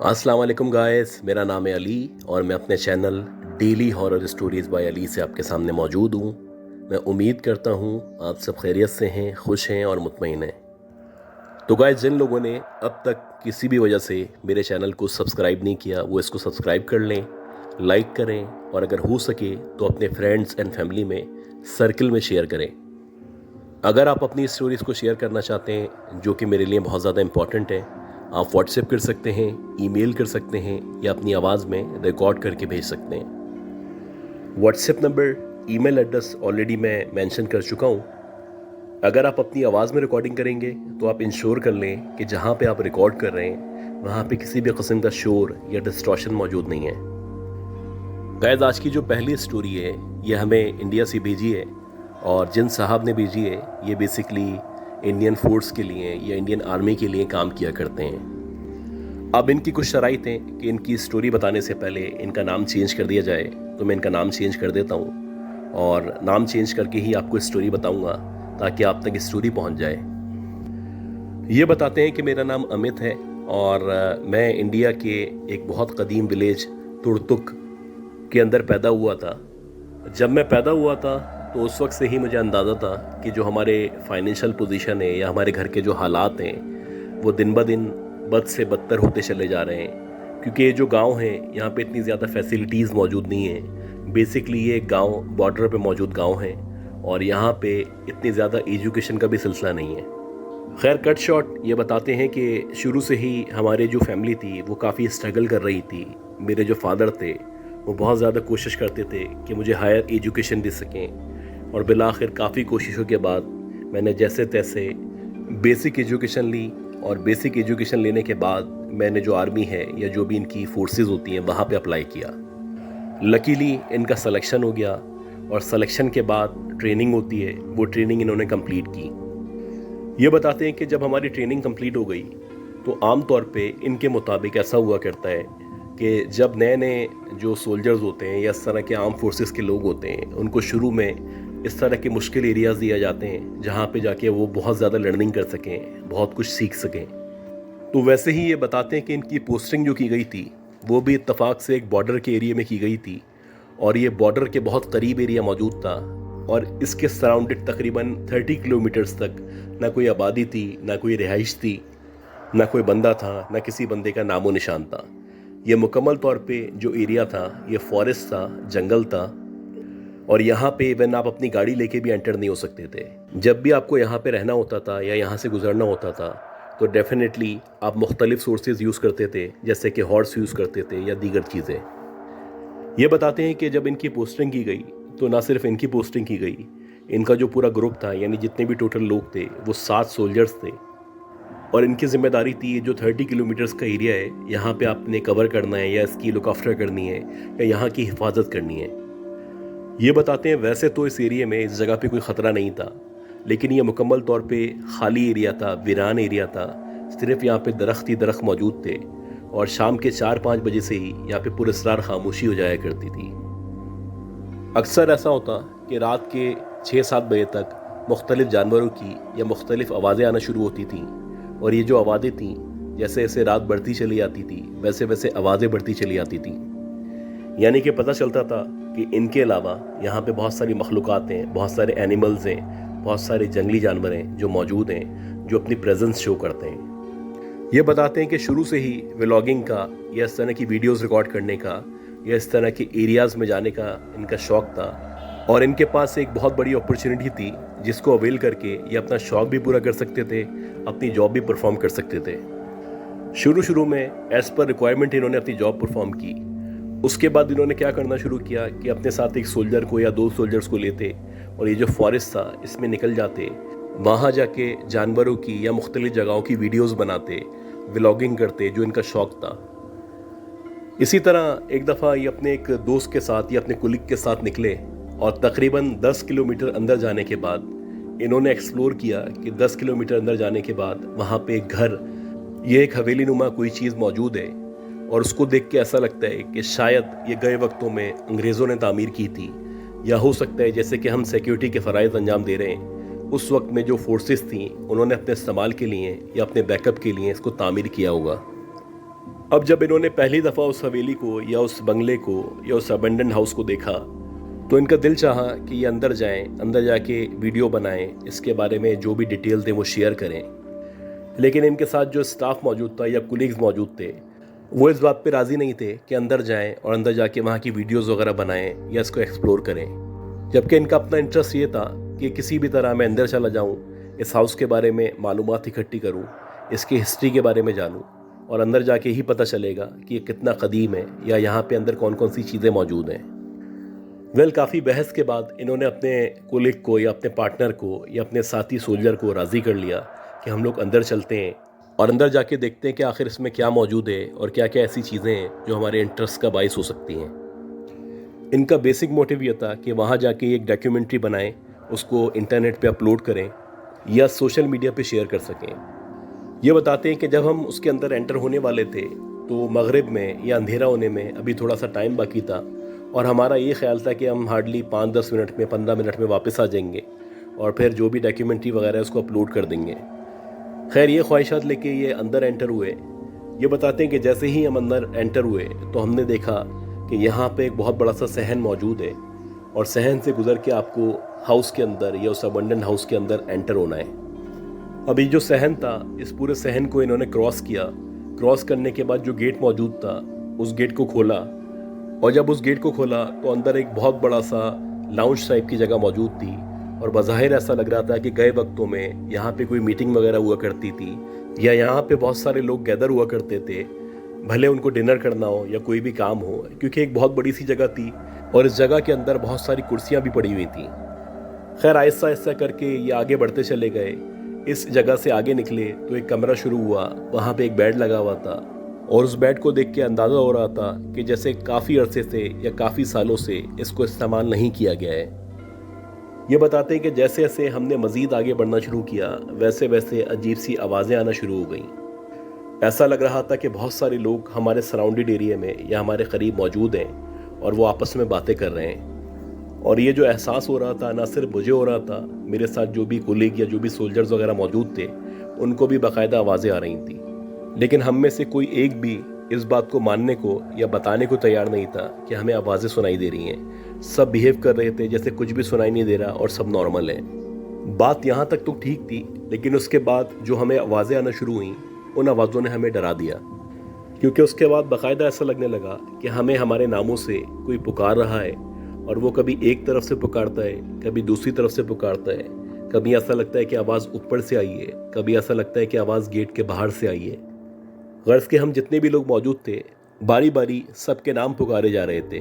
अस्सलाम वालेकुम गाइस, मेरा नाम है अली और मैं अपने channel daily horror stories by Ali से आपके सामने मौजूद हूँ। मैं उम्मीद करता हूँ आप सब खैरियत से हैं, खुश हैं और मुतमईन हैं। तो गाइस, जिन लोगों ने अब तक किसी भी वजह से मेरे चैनल को सब्सक्राइब नहीं किया वो इसको सब्सक्राइब कर लें, लाइक करें और अगर हो सके तो अपने फ्रेंड्स एंड फैमिली में सर्कल में शेयर करें। अगर आप अपनी स्टोरीज़ को शेयर करना चाहते हैं जो कि मेरे लिए बहुत ज़्यादा इंपॉर्टेंट है, आप व्हाट्सएप कर सकते हैं, ईमेल कर सकते हैं या अपनी आवाज़ में रिकॉर्ड करके भेज सकते हैं। WhatsApp number, email address already मैं मेंशन कर चुका हूँ। अगर आप अपनी आवाज़ में रिकॉर्डिंग करेंगे तो आप इंश्योर कर लें कि जहाँ पे आप रिकॉर्ड कर रहे हैं वहाँ पे किसी भी किस्म का शोर या डिस्टॉर्शन मौजूद नहीं है। गाइस, आज की जो पहली स्टोरी है ये हमें इंडिया से भेजी है और जिन साहब ने भेजी है ये बेसिकली इंडियन फोर्स के लिए या इंडियन आर्मी के लिए काम किया करते हैं। अब इनकी कुछ शराइत हैं कि इनकी स्टोरी बताने से पहले इनका नाम चेंज कर दिया जाए, तो मैं इनका नाम चेंज कर देता हूँ और नाम चेंज करके ही आपको स्टोरी बताऊँगा ताकि आप तक स्टोरी पहुँच जाए। ये बताते हैं कि मेरा नाम अमित है और मैं इंडिया के एक बहुत कदीम विलेज तुर्तुक के अंदर पैदा हुआ था। जब मैं पैदा हुआ था तो उस वक्त से ही मुझे अंदाज़ा था कि जो हमारे फाइनेंशियल पोजीशन है या हमारे घर के जो हालात हैं वो दिन ब दिन बद से बदतर होते चले जा रहे हैं, क्योंकि ये जो गांव है यहाँ पे इतनी ज़्यादा फैसिलिटीज़ मौजूद नहीं है। बेसिकली ये गांव बॉर्डर पे मौजूद गांव है और यहाँ पे इतनी ज़्यादा एजुकेशन का भी सिलसिला नहीं है। खैर, कट शॉर्ट ये बताते हैं कि शुरू से ही हमारे जो फैमिली थी वो काफ़ी स्ट्रगल कर रही थी। मेरे जो फादर थे वो बहुत ज़्यादा कोशिश करते थे कि मुझे हायर एजुकेशन दे सकें और बिलाखिर काफ़ी कोशिशों के बाद मैंने जैसे तैसे बेसिक एजुकेशन ली और बेसिक एजुकेशन लेने के बाद मैंने जो आर्मी है या जो भी इनकी फोर्सेस होती हैं वहाँ पे अप्लाई किया। लकीली इनका सिलेक्शन हो गया और सिलेक्शन के बाद ट्रेनिंग होती है, वो ट्रेनिंग इन्होंने कंप्लीट की। ये बताते हैं कि जब हमारी ट्रेनिंग कंप्लीट हो गई तो आम तौर पे इनके मुताबिक ऐसा हुआ करता है कि जब नए नए जो सोल्जर्स होते हैं या इस तरह के आर्म फोर्सेस के लोग होते हैं उनको शुरू में इस तरह के मुश्किल एरियाज़ दिया जाते हैं जहाँ पे जाके वो बहुत ज़्यादा लर्निंग कर सकें, बहुत कुछ सीख सकें। तो वैसे ही ये बताते हैं कि इनकी पोस्टिंग जो की गई थी वो भी इत्तफाक से एक बॉर्डर के एरिया में की गई थी और ये बॉर्डर के बहुत करीब एरिया मौजूद था और इसके सराउंडेड तकरीबन 30 किलोमीटर्स तक ना कोई आबादी थी, ना कोई रिहाइश थी, ना कोई बंदा था, ना किसी बंदे का नामो निशान था। ये मुकम्मल तौर पे जो एरिया था ये फॉरेस्ट था, जंगल था और यहाँ पे इवन आप अपनी गाड़ी लेके भी एंटर नहीं हो सकते थे। जब भी आपको यहाँ पे रहना होता था या यहाँ से गुजरना होता था तो डेफिनेटली आप मुख्तलिफ सोर्सेज यूज़ करते थे, जैसे कि हॉर्स यूज़ करते थे या दीगर चीज़ें। ये बताते हैं कि जब इनकी पोस्टिंग की गई तो ना सिर्फ इनकी पोस्टिंग की गई, इनका जो पूरा ग्रुप था यानी जितने भी टोटल लोग थे वो 7 सोल्जर्स थे और इनकी ज़िम्मेदारी थी जो 30 किलोमीटर्स का एरिया है यहाँ पे आपने कवर करना है या इसकी लुक आफ्टर करनी है या यहाँ की हिफाजत करनी है। ये बताते हैं वैसे तो इस एरिया में, इस जगह पे कोई ख़तरा नहीं था, लेकिन ये मुकम्मल तौर पे खाली एरिया था, वीरान एरिया था। सिर्फ यहाँ पे दरख्त ही दरख्त मौजूद थे और शाम के 4-5 बजे से ही यहाँ पे पुरस्कार खामोशी हो जाया करती थी। अक्सर ऐसा होता कि रात के 6-7 बजे तक मुख्तलिफ जानवरों की या मुख्तलिफ आवाज़ें आना शुरू होती थीं और ये जो आवाज़ें थीं जैसे जैसे रात बढ़ती चली जाती थी वैसे वैसे आवाज़ें बढ़ती चली आती थीं। यानी कि पता चलता था कि इनके अलावा यहाँ पे बहुत सारी मखलूक़ात हैं, बहुत सारे एनिमल्स हैं, बहुत सारे जंगली जानवर हैं जो मौजूद हैं, जो अपनी प्रेजेंस शो करते हैं। ये बताते हैं कि शुरू से ही व्लॉगिंग का या इस तरह की वीडियोस रिकॉर्ड करने का या इस तरह के एरियाज़ में जाने का इनका शौक़ था और इनके पास एक बहुत बड़ी अपॉर्चुनिटी थी जिसको अवेल करके ये अपना शौक़ भी पूरा कर सकते थे, अपनी जॉब भी परफॉर्म कर सकते थे। शुरू में एज़ पर रिक्वायरमेंट इन्होंने अपनी जॉब परफॉर्म की। उसके बाद इन्होंने क्या करना शुरू किया कि अपने साथ एक सोल्जर को या 2 सोल्जर्स को लेते और ये जो फॉरेस्ट था इसमें निकल जाते, वहाँ जाके जानवरों की या मुख्तलिफ जगहों की वीडियोस बनाते, व्लॉगिंग करते, जो इनका शौक़ था। इसी तरह एक दफ़ा ये अपने एक दोस्त के साथ या अपने कुलीग के साथ निकले और तकरीबन 10 किलोमीटर अंदर जाने के बाद इन्होंने एक्सप्लोर किया कि 10 किलोमीटर अंदर जाने के बाद वहाँ पे एक घर, ये एक हवेली नुमा कोई चीज़ मौजूद है और उसको देख के ऐसा लगता है कि शायद ये गए वक्तों में अंग्रेज़ों ने तामीर की थी या हो सकता है जैसे कि हम सिक्योरिटी के फ़राइज़ अंजाम दे रहे हैं उस वक्त में जो फोर्सेस थी उन्होंने अपने इस्तेमाल के लिए या अपने बैकअप के लिए इसको तामीर किया होगा। अब जब इन्होंने पहली दफ़ा उस हवेली को या उस बंगले को या उस अबेंडन हाउस को देखा तो इनका दिल चाहा कि ये अंदर जाएं, अंदर जाके वीडियो बनाएं, इसके बारे में जो भी डिटेल थे वो शेयर करें। लेकिन इनके साथ जो स्टाफ मौजूद था या कुलीग्स मौजूद थे वो इस बात पे राज़ी नहीं थे कि अंदर जाएं और अंदर जाके वहाँ की वीडियोज़ वगैरह बनाएं या इसको एक्सप्लोर करें। जबकि इनका अपना इंटरेस्ट ये था कि किसी भी तरह मैं अंदर चला जाऊँ, इस हाउस के बारे में मालूमात इकट्ठी करूँ, इसकी हिस्ट्री के बारे में जानूँ, और अंदर जाके ही पता चलेगा कि ये कितना कदीम है या यहाँ पे अंदर कौन कौन सी चीज़ें मौजूद हैं। काफ़ी बहस के बाद इन्होंने अपने कोलिग को या अपने पार्टनर को या अपने साथी सोल्जर को राज़ी कर लिया कि हम लोग अंदर चलते हैं और अंदर जाके देखते हैं कि आखिर इसमें क्या मौजूद है और क्या क्या ऐसी चीज़ें हैं जो हमारे इंटरेस्ट का बाइस हो सकती हैं। इनका बेसिक मोटिव ये था कि वहाँ जाके एक डॉक्यूमेंट्री बनाएं, उसको इंटरनेट पे अपलोड करें या सोशल मीडिया पे शेयर कर सकें। ये बताते हैं कि जब हम उसके अंदर एंटर होने वाले थे तो मगरिब में या अंधेरा होने में अभी थोड़ा सा टाइम बाकी था और हमारा ये ख्याल था कि हम हार्डली 5-10 मिनट में 15 मिनट में वापस आ जाएंगे और फिर जो भी डॉक्यूमेंट्री वगैरह है उसको अपलोड कर देंगे। खैर ये ख्वाहिशात लेके ये अंदर एंटर हुए। ये बताते हैं कि जैसे ही हम अंदर एंटर हुए तो हमने देखा कि यहाँ पे एक बहुत बड़ा सा सहन मौजूद है और सहन से गुजर के आपको हाउस के अंदर या उस अबंडन हाउस के अंदर एंटर होना है। अभी जो सहन था, इस पूरे सहन को इन्होंने क्रॉस किया। क्रॉस करने के बाद जो गेट मौजूद था उस गेट को खोला और जब उस गेट को खोला तो अंदर एक बहुत बड़ा सा लाउंज टाइप की जगह मौजूद थी और बज़ाहिर ऐसा लग रहा था कि गए वक्तों में यहाँ पे कोई मीटिंग वगैरह हुआ करती थी या यहाँ पे बहुत सारे लोग गैदर हुआ करते थे, भले उनको डिनर करना हो या कोई भी काम हो, क्योंकि एक बहुत बड़ी सी जगह थी और इस जगह के अंदर बहुत सारी कुर्सियाँ भी पड़ी हुई थी। खैर आहिस्ता आहिस्ता करके ये आगे बढ़ते चले गए। इस जगह से आगे निकले तो एक कमरा शुरू हुआ, वहाँ पे एक बेड लगा हुआ था और उस बेड को देख के अंदाज़ा हो रहा था कि जैसे काफ़ी अरसे से या काफ़ी सालों से इसको इस्तेमाल नहीं किया गया है। ये बताते हैं कि जैसे जैसे हमने मज़ीद आगे बढ़ना शुरू किया वैसे वैसे अजीब सी आवाज़ें आना शुरू हो गईं। ऐसा लग रहा था कि बहुत सारे लोग हमारे सराउंडेड एरिया में या हमारे करीब मौजूद हैं और वो आपस में बातें कर रहे हैं। और ये जो एहसास हो रहा था ना सिर्फ मुझे हो रहा था, मेरे साथ जो भी कोलीग या जो भी सोल्जर्स वगैरह मौजूद थे उनको भी बाकायदा आवाज़ें आ रही थी। लेकिन हम में से कोई एक भी इस बात को मानने को या बताने को तैयार नहीं था कि हमें आवाज़ें सुनाई दे रही हैं। सब बिहेव कर रहे थे जैसे कुछ भी सुनाई नहीं दे रहा और सब नॉर्मल है। बात यहाँ तक तो ठीक थी, लेकिन उसके बाद जो हमें आवाज़ें आना शुरू हुई उन आवाज़ों ने हमें डरा दिया, क्योंकि उसके बाद बाकायदा ऐसा लगने लगा कि हमें हमारे नामों से कोई पुकार रहा है और वो कभी एक तरफ से पुकारता है, कभी दूसरी तरफ से पुकारता है। कभी ऐसा लगता है कि आवाज़ ऊपर से आई है, कभी ऐसा लगता है कि आवाज़ गेट के बाहर से आई है। गर्ज़ के हम जितने भी लोग मौजूद थे बारी बारी सबके नाम पुकारे जा रहे थे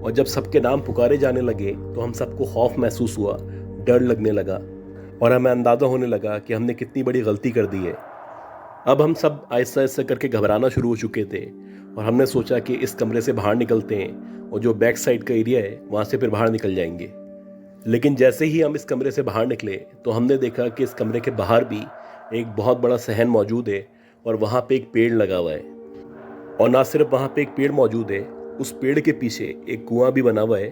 और जब सबके नाम पुकारे जाने लगे तो हम सबको खौफ महसूस हुआ, डर लगने लगा और हमें अंदाज़ा होने लगा कि हमने कितनी बड़ी गलती कर दी है। अब हम सब आहिस्ता आहिस्ता करके घबराना शुरू हो चुके थे और हमने सोचा कि इस कमरे से बाहर निकलते हैं और जो बैक साइड का एरिया है वहाँ से फिर बाहर निकल जाएंगे। लेकिन जैसे ही हम इस कमरे से बाहर निकले तो हमने देखा कि इस कमरे के बाहर भी एक बहुत बड़ा सहन मौजूद है और वहाँ पे एक पेड़ लगा हुआ है। और ना सिर्फ वहाँ पे एक पेड़ मौजूद है, उस पेड़ के पीछे एक कुआं भी बना हुआ है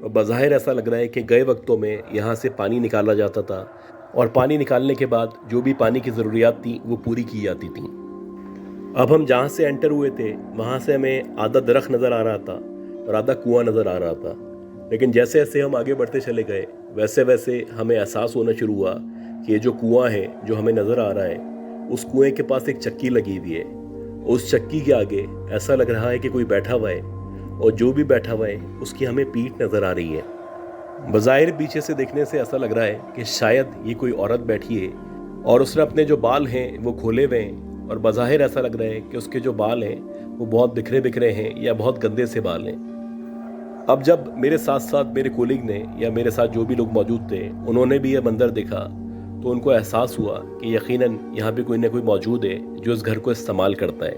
और बज़ाहिर ऐसा लग रहा है कि गए वक्तों में यहाँ से पानी निकाला जाता था और पानी निकालने के बाद जो भी पानी की ज़रूरियात थी वो पूरी की जाती थी। अब हम जहाँ से एंटर हुए थे वहाँ से हमें आधा दरख्त नज़र आ रहा था और आधा कुआं नज़र आ रहा था। लेकिन जैसे जैसे हम आगे बढ़ते चले गए वैसे वैसे हमें एहसास होना शुरू हुआ कि ये जो कुआं है जो हमें नज़र आ रहा है, उस कुएं के पास एक चक्की लगी हुई है। उस चक्की के आगे ऐसा लग रहा है कि कोई बैठा हुआ है और जो भी बैठा हुआ है उसकी हमें पीठ नज़र आ रही है। बज़ाहिर पीछे से देखने से ऐसा लग रहा है कि शायद ये कोई औरत बैठी है और उसने अपने जो बाल हैं वो खोले हुए हैं और बज़ाहिर ऐसा लग रहा है कि उसके जो बाल हैं वो बहुत बिखरे बिखरे हैं या बहुत गंदे से बाल हैं। अब जब मेरे साथ साथ मेरे कोलीग ने या मेरे साथ जो भी लोग मौजूद थे उन्होंने भी यह मंजर देखा तो उनको एहसास हुआ कि यकीनन यहाँ पे कोई ना कोई मौजूद है जो इस घर को इस्तेमाल करता है।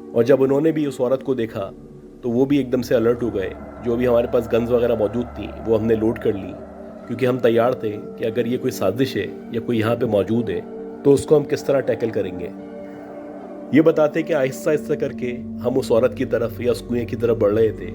और जब उन्होंने भी उस औरत को देखा तो वो भी एकदम से अलर्ट हो गए। जो भी हमारे पास गन्स वगैरह मौजूद थी वो हमने लोड कर ली, क्योंकि हम तैयार थे कि अगर ये कोई साजिश है या कोई यहाँ पे मौजूद है तो उसको हम किस तरह टैकल करेंगे। ये बताते कि आहिस्ता आहिस्ता करके हम उस औरत की तरफ या उस कुएं की तरफ बढ़ रहे थे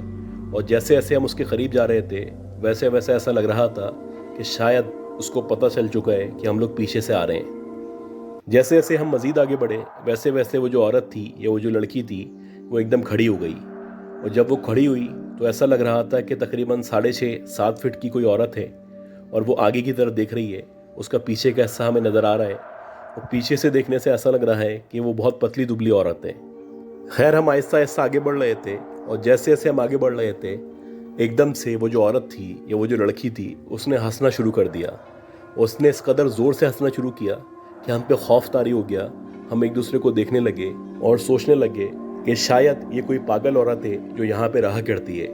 और जैसे जैसे हम उसके करीब जा रहे थे वैसे वैसे ऐसा लग रहा था कि शायद उसको पता चल चुका है कि हम लोग पीछे से आ रहे हैं। जैसे जैसे हम मज़ीद आगे बढ़े वैसे वैसे वो जो औरत थी या वो जो लड़की थी वो एकदम खड़ी हो गई। और जब वो खड़ी हुई तो ऐसा लग रहा था कि तकरीबन 6.5-7 फीट की कोई औरत है और वो आगे की तरफ देख रही है। उसका पीछे का हिस्सा हमें नज़र आ रहा है और पीछे से देखने से ऐसा लग रहा है कि वो बहुत पतली दुबली औरत है। खैर हम आहिस्ता आहिस्ता आगे बढ़ रहे थे और जैसे जैसे हम आगे बढ़ रहे थे एकदम से वो जो औरत थी या वो जो लड़की थी उसने हंसना शुरू कर दिया। उसने इस कदर ज़ोर से हंसना शुरू किया कि हम पे खौफ तारी हो गया। हम एक दूसरे को देखने लगे और सोचने लगे कि शायद ये कोई पागल औरत है जो यहाँ पे रहा करती है,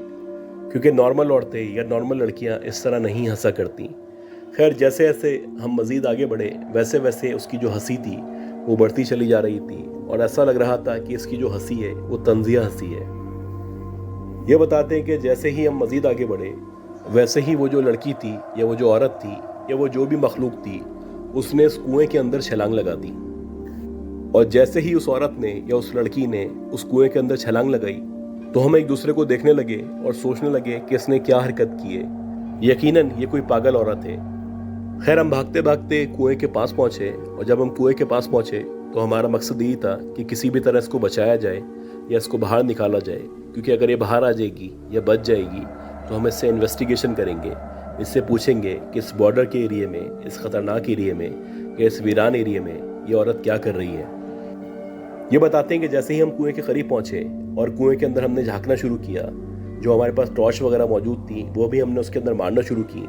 क्योंकि नॉर्मल औरतें या नॉर्मल लड़कियाँ इस तरह नहीं हंसा करती। खैर जैसे जैसे हम मज़ीद आगे बढ़े वैसे वैसे उसकी जो हंसी थी वो बढ़ती चली जा रही थी और ऐसा लग रहा था कि इसकी जो हंसी है वो तंज़िया हंसी है। ये बताते हैं कि जैसे ही हम मज़ीद आगे बढ़े वैसे ही वो जो लड़की थी या वो जो औरत थी या वो जो भी मखलूक थी उसने इस कुएं के अंदर छलांग लगा दी। और जैसे ही उस औरत ने या उस लड़की ने उस कुएं के अंदर छलांग लगाई तो हम एक दूसरे को देखने लगे और सोचने लगे कि इसने क्या हरकत की है। यकीनन ये कोई पागल औरत है। खैर हम भागते भागते कुएं के पास पहुंचे और जब हम कुएं के पास पहुंचे तो हमारा मकसद यही था कि किसी भी तरह इसको बचाया जाए या इसको बाहर निकाला जाए, क्योंकि अगर ये बाहर आ जाएगी या बच जाएगी तो हम इससे इन्वेस्टिगेशन करेंगे, इससे पूछेंगे कि इस बॉर्डर के एरिया में, इस ख़तरनाक एरिया में या इस वीरान एरिया में ये औरत क्या कर रही है। ये बताते हैं कि जैसे ही हम कुएं के करीब पहुंचे और कुएं के अंदर हमने झांकना शुरू किया, जो हमारे पास टॉर्च वगैरह मौजूद थी वो भी हमने उसके अंदर मारना शुरू की,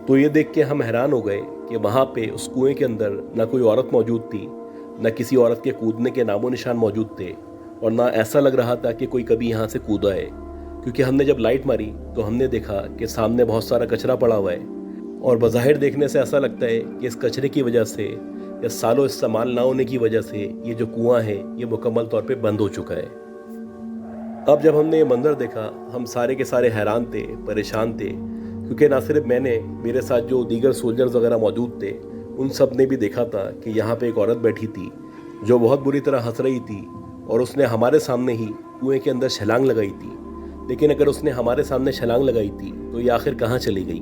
तो ये देख के हम हैरान हो गए कि वहाँ पे उस कुएं के अंदर ना कोई औरत मौजूद थी, ना किसी औरत के कूदने के नामो निशान मौजूद थे और ना ऐसा लग रहा था कि कोई कभी यहाँ से कूदा है, क्योंकि हमने जब लाइट मारी तो हमने देखा कि सामने बहुत सारा कचरा पड़ा हुआ है और बज़ाहिर देखने से ऐसा लगता है कि इस कचरे की वजह से या सालों इस्तेमाल ना होने की वजह से ये जो कुआं है ये मुकम्मल तौर पे बंद हो चुका है। अब जब हमने ये मंजर देखा हम सारे के सारे हैरान थे, परेशान थे, क्योंकि ना सिर्फ मैंने, मेरे साथ जो दीगर सोल्जर्स वगैरह मौजूद थे उन सब ने भी देखा था कि यहाँ पे एक औरत बैठी थी जो बहुत बुरी तरह हंस रही थी और उसने हमारे सामने ही कुएं के अंदर छलांग लगाई थी। लेकिन अगर उसने हमारे सामने छलांग लगाई थी तो ये आखिर कहाँ चली गई,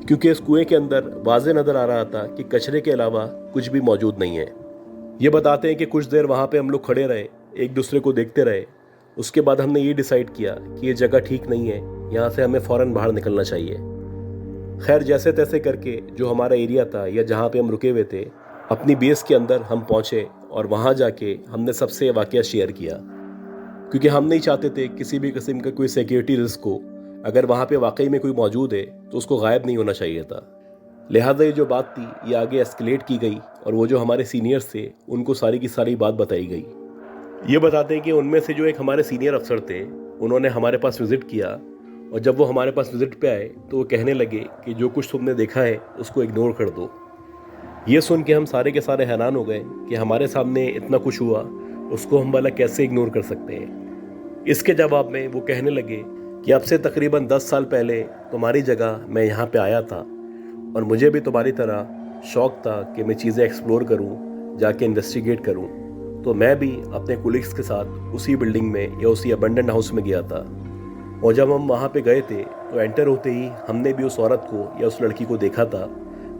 क्योंकि इस कुएं के अंदर वाज़े नज़र आ रहा था कि कचरे के अलावा कुछ भी मौजूद नहीं है। ये बताते हैं कि कुछ देर वहाँ पे हम लोग खड़े रहे, एक दूसरे को देखते रहे। उसके बाद हमने ये डिसाइड किया कि ये जगह ठीक नहीं है, यहाँ से हमें फ़ौरन बाहर निकलना चाहिए। खैर जैसे तैसे करके जो हमारा एरिया था या जहाँ पे हम रुके हुए थे, अपनी बेस के अंदर हम पहुँचे और वहाँ जाके हमने सबसे वाक़या शेयर किया, क्योंकि हम नहीं चाहते थे किसी भी किस्म का कोई सिक्योरिटी रिस्क हो। अगर वहाँ पे वाकई में कोई मौजूद है तो उसको गायब नहीं होना चाहिए था। लिहाजा ये जो बात थी ये आगे एस्केलेट की गई और वो जो हमारे सीनियर्स थे उनको सारी की सारी बात बताई गई। ये बताते हैं कि उनमें से जो एक हमारे सीनियर अफसर थे उन्होंने हमारे पास विज़िट किया और जब वो हमारे पास विज़िट पे आए तो वो कहने लगे कि जो कुछ तुमने देखा है उसको इग्नोर कर दो। ये सुन के हम सारे के सारे हैरान हो गए कि हमारे सामने इतना कुछ हुआ, उसको हम भला कैसे इग्नोर कर सकते हैं। इसके जवाब में वो कहने लगे कि अब से तकरीबन 10 साल पहले तुम्हारी जगह मैं यहाँ पे आया था और मुझे भी तुम्हारी तरह शौक़ था कि मैं चीज़ें एक्सप्लोर करूँ, जाके इन्वेस्टिगेट करूँ। तो मैं भी अपने कोलिग्स के साथ उसी बिल्डिंग में या उसी अबंडन हाउस में गया था और जब हम वहाँ पे गए थे तो एंटर होते ही हमने भी उस औरत को या उस लड़की को देखा था।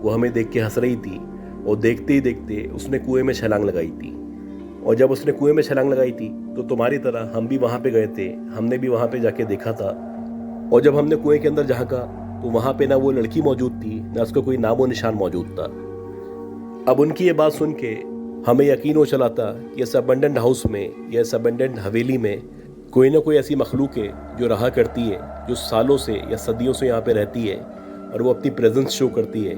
वो हमें देख के हंस रही थी और देखते ही देखते उसने कुएं में छलांग लगाई थी। और जब उसने कुएं में छलांग लगाई थी तो तुम्हारी तरह हम भी वहाँ पे गए थे, हमने भी वहाँ पे जाके देखा था। और जब हमने कुएं के अंदर झांका तो वहाँ पे ना वो लड़की मौजूद थी, ना उसका कोई नामो निशान मौजूद था। अब उनकी ये बात सुन के हमें यकीन हो चला था कि इस अबंडेंट हाउस में या इस अबंडेंट हवेली में कोई ना कोई ऐसी मखलूक है जो रहा करती है, जो सालों से या सदियों से यहाँ पे रहती है और वो अपनी प्रेजेंस शो करती है।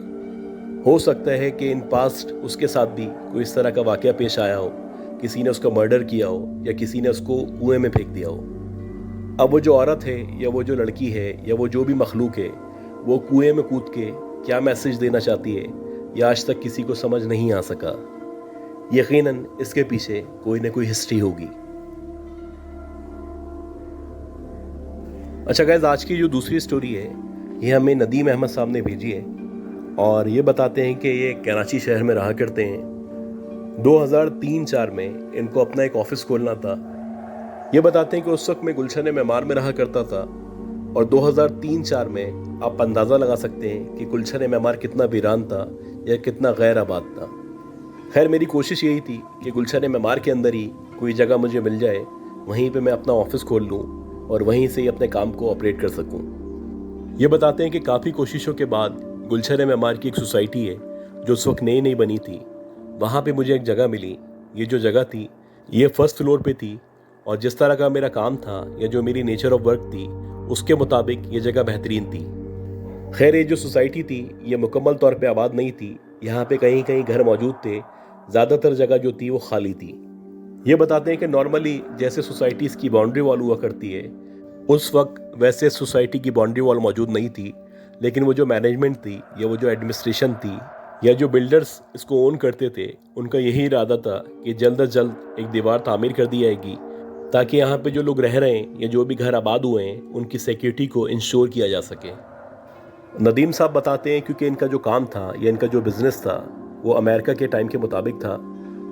हो सकता है कि इन पास्ट उसके साथ भी कोई इस तरह का वाक़या पेश आया हो, किसी ने उसका मर्डर किया हो या किसी ने उसको कुएं में फेंक दिया हो। अब वो जो औरत है या वो जो लड़की है या वो जो भी मखलूक है वो कुएं में कूद के क्या मैसेज देना चाहती है या आज तक किसी को समझ नहीं आ सका। यकीनन इसके पीछे कोई ना कोई हिस्ट्री होगी। अच्छा गाइस, आज की जो दूसरी स्टोरी है ये हमें नदीम अहमद साहब ने भेजी है और ये बताते हैं कि ये कराची शहर में रहा करते हैं। 2003-04 में इनको अपना एक ऑफिस खोलना था। ये बताते हैं कि उस वक्त मैं गुलशन मेमार में रहा करता था और 2003-04 में आप अंदाज़ा लगा सकते हैं कि गुलशन मेमार कितना वीरान था या कितना गैर आबाद था। खैर मेरी कोशिश यही थी कि गुलशन मेमार के अंदर ही कोई जगह मुझे मिल जाए, वहीं पे मैं अपना ऑफिस खोल लूँ और वहीं से ही अपने काम को ऑपरेट कर सकूँ। ये बताते हैं कि काफ़ी कोशिशों के बाद गुलशन मेमार की एक सोसाइटी है जो उस वक्त नई नई बनी थी, वहाँ पे मुझे एक जगह मिली। ये जो जगह थी ये फर्स्ट फ्लोर पे थी और जिस तरह का मेरा काम था या जो मेरी नेचर ऑफ वर्क थी उसके मुताबिक ये जगह बेहतरीन थी। खैर ये जो सोसाइटी थी ये मुकम्मल तौर पे आबाद नहीं थी, यहाँ पे कहीं कहीं घर मौजूद थे, ज़्यादातर जगह जो थी वो खाली थी। ये बताते हैं कि नॉर्मली जैसे सोसाइटीज़ की बाउंड्री वॉल हुआ करती है उस वक्त वैसे सोसाइटी की बाउंड्री वॉल मौजूद नहीं थी, लेकिन वो जो मैनेजमेंट थी या वो जो एडमिनिस्ट्रेशन थी या जो बिल्डर्स इसको ओन करते थे उनका यही इरादा था कि जल्द अज जल्द एक दीवार तामीर कर दी जाएगी ताकि यहाँ पे जो लोग रह रहे हैं या जो भी घर आबाद हुए हैं उनकी सिक्योरिटी को इंश्योर किया जा सके। नदीम साहब बताते हैं क्योंकि इनका जो काम था या इनका जो बिज़नेस था वो अमेरिका के टाइम के मुताबिक था,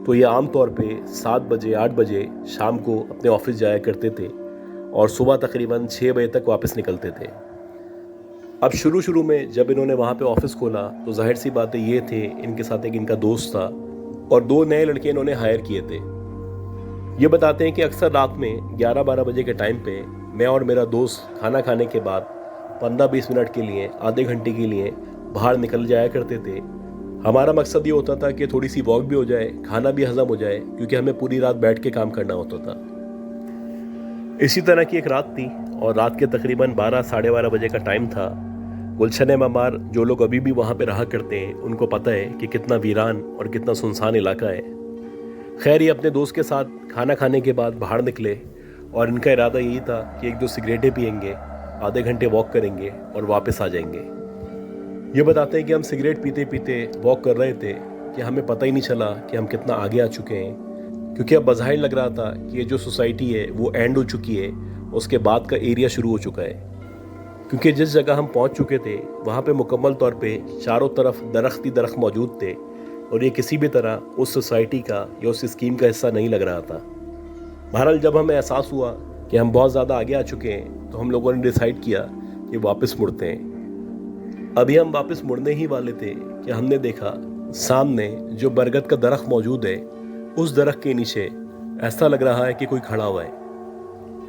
तो ये आम तौर पे 7 बजे 8 बजे शाम को अपने ऑफिस जाया करते थे और सुबह तकरीबन 6 बजे तक वापस निकलते थे। अब शुरू में जब इन्होंने वहाँ पे ऑफिस खोला तो जाहिर सी बातें ये थे, इनके साथ एक इनका दोस्त था और 2 नए लड़के इन्होंने हायर किए थे। ये बताते हैं कि अक्सर रात में 11-12 बजे के टाइम पे मैं और मेरा दोस्त खाना खाने के बाद 15-20 मिनट के लिए, आधे घंटे के लिए बाहर निकल जाया करते थे। हमारा मकसद ये होता था कि थोड़ी सी वॉक भी हो जाए, खाना भी हजम हो जाए, क्योंकि हमें पूरी रात बैठ के काम करना होता था। इसी तरह की एक रात थी और रात के तकरीबन 12-12:30 बजे का टाइम था। गुलशन मेमार जो लोग अभी भी वहाँ पे रहा करते हैं उनको पता है कि कितना वीरान और कितना सुनसान इलाका है। खैर ये अपने दोस्त के साथ खाना खाने के बाद बाहर निकले और इनका इरादा यही था कि 1-2 सिगरेटें पियेंगे, आधे घंटे वॉक करेंगे और वापस आ जाएंगे। ये बताते हैं कि हम सिगरेट पीते पीते वॉक कर रहे थे कि हमें पता ही नहीं चला कि हम कितना आगे आ चुके हैं, क्योंकि अब बज़ाहिर लग रहा था कि ये जो सोसाइटी है वो एंड हो चुकी है, उसके बाद का एरिया शुरू हो चुका है। क्योंकि जिस जगह हम पहुंच चुके थे वहाँ पे मुकम्मल तौर पे चारों तरफ दरख्त ही दरख्त मौजूद थे और ये किसी भी तरह उस सोसाइटी का या उस स्कीम का हिस्सा नहीं लग रहा था। बहरहाल जब हमें एहसास हुआ कि हम बहुत ज़्यादा आगे आ चुके हैं तो हम लोगों ने डिसाइड किया कि वापस मुड़ते हैं। अभी हम वापस मुड़ने ही वाले थे कि हमने देखा सामने जो बरगद का दरख्त मौजूद है उस दरख्त के नीचे ऐसा लग रहा है कि कोई खड़ा हुआ है।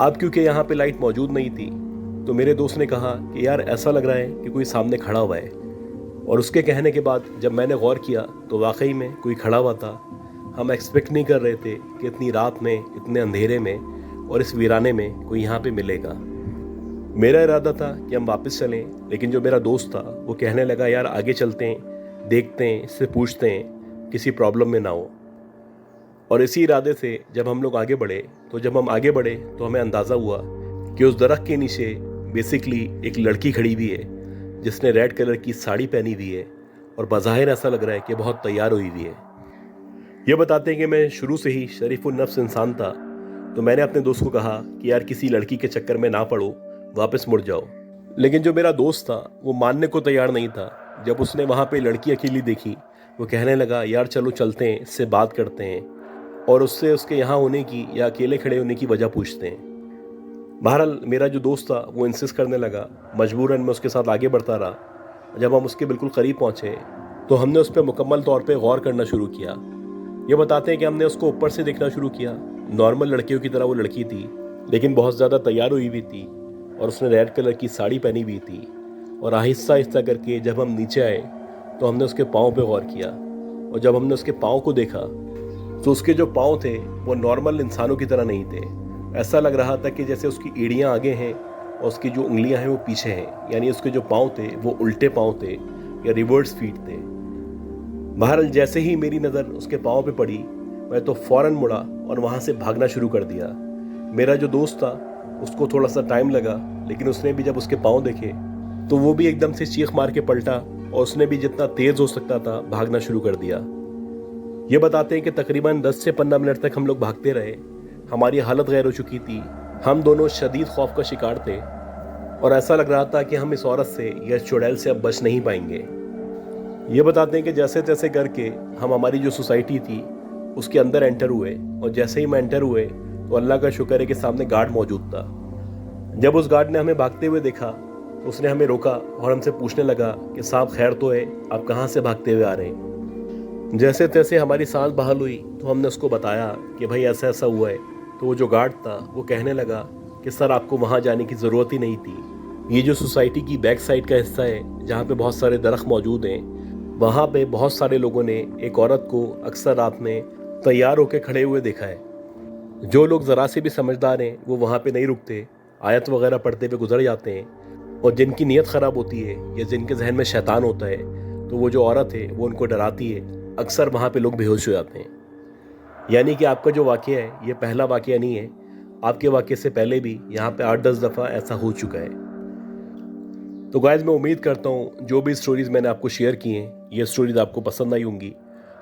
अब क्योंकि यहाँ पे लाइट मौजूद नहीं थी तो मेरे दोस्त ने कहा कि यार ऐसा लग रहा है कि कोई सामने खड़ा हुआ है, और उसके कहने के बाद जब मैंने गौर किया तो वाकई में कोई खड़ा हुआ था। हम एक्सपेक्ट नहीं कर रहे थे कि इतनी रात में, इतने अंधेरे में और इस वीराने में कोई यहाँ पे मिलेगा। मेरा इरादा था कि हम वापस चलें, लेकिन जो मेरा दोस्त था वो कहने लगा यार आगे चलते हैं, देखते हैं, इससे पूछते हैं, किसी प्रॉब्लम में ना हो। और इसी इरादे से जब हम लोग आगे बढ़े तो हमें अंदाज़ा हुआ कि उस दरख्त के नीचे बेसिकली एक लड़की खड़ी हुई है जिसने रेड कलर की साड़ी पहनी हुई है और बज़ाहिर ऐसा लग रहा है कि बहुत तैयार हुई हुई है। ये बताते हैं कि मैं शुरू से ही शरीफुल नफ्स इंसान था, तो मैंने अपने दोस्त को कहा कि यार किसी लड़की के चक्कर में ना पड़ो, वापस मुड़ जाओ। लेकिन जो मेरा दोस्त था वो मानने को तैयार नहीं था। जब उसने वहाँ पे लड़की अकेली देखी वो कहने लगा यार चलो चलते हैं, इससे बात करते हैं और उससे उसके यहाँ होने की या अकेले खड़े होने की वजह पूछते हैं। बहरहाल मेरा जो दोस्त था वो इंसिस्ट करने लगा, मजबूरन मैं उसके साथ आगे बढ़ता रहा। जब हम उसके बिल्कुल करीब पहुँचे तो हमने उस पर मुकम्मल तौर पे गौर करना शुरू किया। ये बताते हैं कि हमने उसको ऊपर से देखना शुरू किया। नॉर्मल लड़कियों की तरह वो लड़की थी, लेकिन बहुत ज़्यादा तैयार हुई हुई थी और उसने रेड कलर की साड़ी पहनी हुई थी। और आहिस्ता आहिस्ता करके जब हम नीचे आए तो हमने उसके पाँव पे गौर किया, और जब हमने उसके पाँव को देखा तो उसके जो पाँव थे वो नॉर्मल इंसानों की तरह नहीं थे। ऐसा लग रहा था कि जैसे उसकी एड़ियाँ आगे हैं और उसकी जो उंगलियां हैं वो पीछे हैं, यानी उसके जो पाँव थे वो उल्टे पाँव थे या रिवर्स फीट थे। बहरहाल जैसे ही मेरी नज़र उसके पाँव पे पड़ी मैं तो फ़ौरन मुड़ा और वहाँ से भागना शुरू कर दिया। मेरा जो दोस्त था उसको थोड़ा सा टाइम लगा, लेकिन उसने भी जब उसके पाँव देखे तो वो भी एकदम से चीख मार के पलटा और उसने भी जितना तेज़ हो सकता था भागना शुरू कर दिया। ये बताते हैं कि तकरीबन 10 से 15 मिनट तक हम लोग भागते रहे। हमारी हालत गैर हो चुकी थी, हम दोनों शदीद खौफ का शिकार थे और ऐसा लग रहा था कि हम इस औरत से या इस चुड़ैल से अब बच नहीं पाएंगे। ये बताते हैं कि जैसे तैसे करके हम हमारी जो सोसाइटी थी उसके अंदर एंटर हुए, और जैसे ही मैं एंटर हुए तो अल्लाह का शुक्र है कि सामने गार्ड मौजूद था। जब उस गार्ड ने हमें भागते हुए देखा तो उसने हमें रोका और हमसे पूछने लगा कि साहब खैर तो है, आप कहाँ से भागते हुए आ रहे हैं। जैसे तैसे हमारी सांस बहाल हुई तो हमने उसको बताया कि भाई ऐसा ऐसा हुआ है। तो वो जो गार्ड था वो कहने लगा कि सर आपको वहाँ जाने की ज़रूरत ही नहीं थी। ये जो सोसाइटी की बैक साइड का हिस्सा है जहाँ पे बहुत सारे दरख्त मौजूद हैं, वहाँ पे बहुत सारे लोगों ने एक औरत को अक्सर रात में तैयार होकर खड़े हुए देखा है। जो लोग ज़रा से भी समझदार हैं वो वहाँ पे नहीं रुकते, आयत वगैरह पढ़ते हुए गुजर जाते हैं। और जिनकी नीयत ख़राब होती है या जिनके जहन में शैतान होता है तो वो जो औरत है वो उनको डराती है। अक्सर वहाँ पे लोग बेहोश हो जाते हैं। यानी कि आपका जो वाक़या है ये पहला वाक़या नहीं है, आपके वाक़ये से पहले भी यहाँ पे 8-10 दफ़ा ऐसा हो चुका है। तो गाइस मैं उम्मीद करता हूँ जो भी स्टोरीज़ मैंने आपको शेयर की हैं ये स्टोरीज़ आपको पसंद आई होंगी।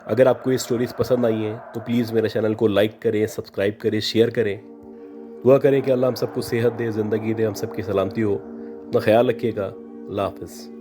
अगर आपको ये स्टोरीज़ पसंद आई हैं तो प्लीज़ मेरे चैनल को लाइक करें, सब्सक्राइब करें, शेयर करें। दुआ करें कि अल्लाह हम सबको सेहत दे, ज़िंदगी दे, हम सबकी सलामती हो। अपना ख्याल रखिएगा। अल्लाह हाफ़िज़।